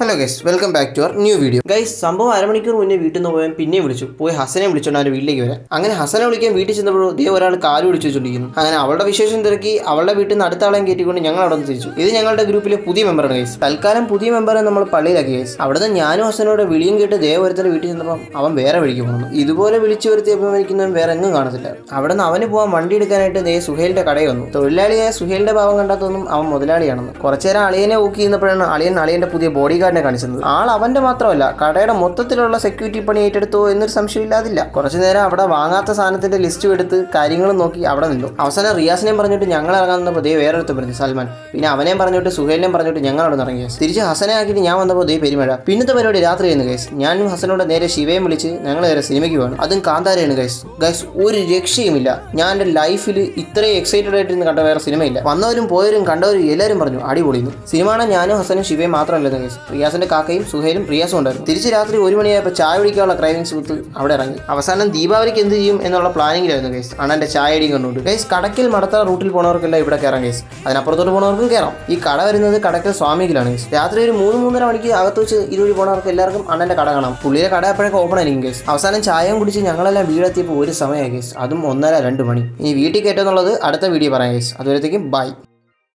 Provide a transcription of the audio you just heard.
Hello guys, welcome back to our new video. Guys, സംഭവം അരമണിക്കൂർ മുന്നേ വീട്ടിൽ നിന്ന് പോയാൽ പിന്നെയും വിളിച്ചു പോയി ഹസനെ വിളിച്ചോണ്ട് അവൻ്റെ വീട്ടിലേക്ക് വരാം. അങ്ങനെ ഹസനെ വിളിക്കാൻ വീട്ടിൽ ചെന്നപ്പോഴോ ദേ ഒരാൾ കാല് പിടിച്ചു വെച്ചോണ്ടിരിക്കുന്നു. അങ്ങനെ അവളുടെ വിശേഷം തിരക്കി അവളുടെ വീട്ടിൽ നിന്ന് അടുത്ത ആളെയും കയറ്റിക്കൊണ്ട് ഞങ്ങൾ അവിടെ നിന്ന് തിരിച്ചു. ഇത് ഞങ്ങളുടെ ഗ്രൂപ്പിലെ പുതിയ മെമ്പറാണ് ഗൈസ്. തൽക്കാലം പുതിയ മെമ്പറെ നമ്മൾ പള്ളിയിലാക്കി ഗൈസ്. അവിടുന്ന് ഞാനും ഹസനോട് വിളിയും കേട്ട് ദേ ഒരുത്തരുടെ വീട്ടിൽ ചെന്നപ്പം അവൻ വേറെ വഴിക്ക് പോകുന്നു. ഇതുപോലെ വിളിച്ചു വരുത്തി അഭിമാനിക്കുന്നവൻ വേറെ എങ്ങും കാണത്തില്ല. അവിടെ നിന്ന് അവന് പോകാൻ വണ്ടി എടുക്കാനായിട്ട് ദേ സുഹേലിന്റെ കടയിൽ വന്നു. തൊഴിലാളിയായ സുഹേലിന്റെ ഭാവം കണ്ടാത്തൊന്നും അവൻ മുതലാളിയാണെന്ന്. കുറച്ചേരം അളിയനെ ഊക്കി നിന്നപ്പോഴാണ് അളിയന്റെ പുതിയ ബോഡി ഗാർഡിനെ കാണിച്ചത്. അവന്റെ മാത്രമല്ല, കടയുടെ മൊത്തത്തിലുള്ള സെക്യൂരിറ്റി പണി ഏറ്റെടുത്തോ എന്നൊരു സംശയമില്ലാതില്ല. കുറച്ചു നേരം അവിടെ വാങ്ങാത്ത സാധനത്തിന്റെ ലിസ്റ്റ് എടുത്ത് കാര്യങ്ങളും നോക്കി അവിടെ നിന്നു. അവസാനം റിയാസിനെയും പറഞ്ഞിട്ട് ഞങ്ങൾ ഇറങ്ങാൻ വന്നപ്പോൾ ദേ വേറൊരുത്തം പറഞ്ഞു സൽമാൻ. പിന്നെ അവനെയും പറഞ്ഞിട്ട് സുഹേലിനെയും പറഞ്ഞിട്ട് ഞങ്ങൾ അവിടെ നിന്ന് ഇറങ്ങി. തിരിച്ച് ഹസനെ ആക്കിയിട്ട് ഞാൻ വന്നപ്പോൾ ദേ പെരുമഴ. പിന്നത്തെ പരിപാടി രാത്രി ആയിരുന്നു ഗൈസ്. ഞാനും ഹസനോട് നേരെ ശിവയും വിളിച്ച് ഞങ്ങൾ നേരെ സിനിമയ്ക്ക് പോകണം. അതും കാന്താരയാണ് ഗൈസ്. ഒരു രക്ഷയുമില്ല. ഞാൻ എൻ്റെ ലൈഫിൽ ഇത്രയും എക്സൈറ്റഡ് ആയിട്ടിരുന്ന് കണ്ട വേറെ സിനിമയില്ല. വന്നവരും പോയവരും കണ്ടവരും എല്ലാവരും പറഞ്ഞു അടിപൊളിയുന്നു. സിനിമയാണ് ഞാനും ഹസനും ശിവയും മാത്രമല്ലായിരുന്നു ഗൈസ്. റിയാസിന്റെ കാക്കയും സുഹേലും റിയാസും ഉണ്ടായിരുന്നു. തിരിച്ച് രാത്രി 1 മണിയായപ്പോൾ ചായ കുടിക്കാനുള്ള ക്രൈവിങ്സ് വിത്ത് അവിടെ ഇറങ്ങി. അവസാനം ദീപാവലിക്ക് എന്ത് ചെയ്യും എന്നുള്ള പ്ലാനിങ്ങിലായിരുന്നു ഗൈസ്. അണ്ണൻ്റെ ചായ അടിയും കണ്ടുകൊണ്ട് ഗൈസ്. കടക്കൽ മടത്തറ റൂട്ടിൽ പോണവർക്കെല്ലാം ഇവിടെ കയറാം ഗൈസ്. അതിനപ്പുറത്തോട്ട് പോണവർക്കും കയറാം. ഈ കട വരുന്നത് കടക്കൽ സ്വാമിയിലാണ് ഗൈസ്. രാത്രി ഒരു 3-3:30 മണിക്ക് അകത്ത് വെച്ച് ഇതുവഴി പോണവർക്ക് എല്ലാവർക്കും അണ്ണൻ്റെ കട കാണാം. പുള്ളിയുടെ കട എപ്പോഴൊക്കെ ഓപ്പൺ ആയിരിക്കും ഗൈസ്. അവസാനം ചായയും കുടിച്ച് ഞങ്ങളെല്ലാം വീടെത്തിയപ്പോൾ ഒരു സമയമായി ഗൈസ്. അതും 1:30-2 മണി. ഇനി വീട്ടിൽ കയറ്റുമെന്നുള്ളത് അടുത്ത വീഡിയോ പറയാം ഗൈസ്. അതുവരത്തേക്കും ബൈ.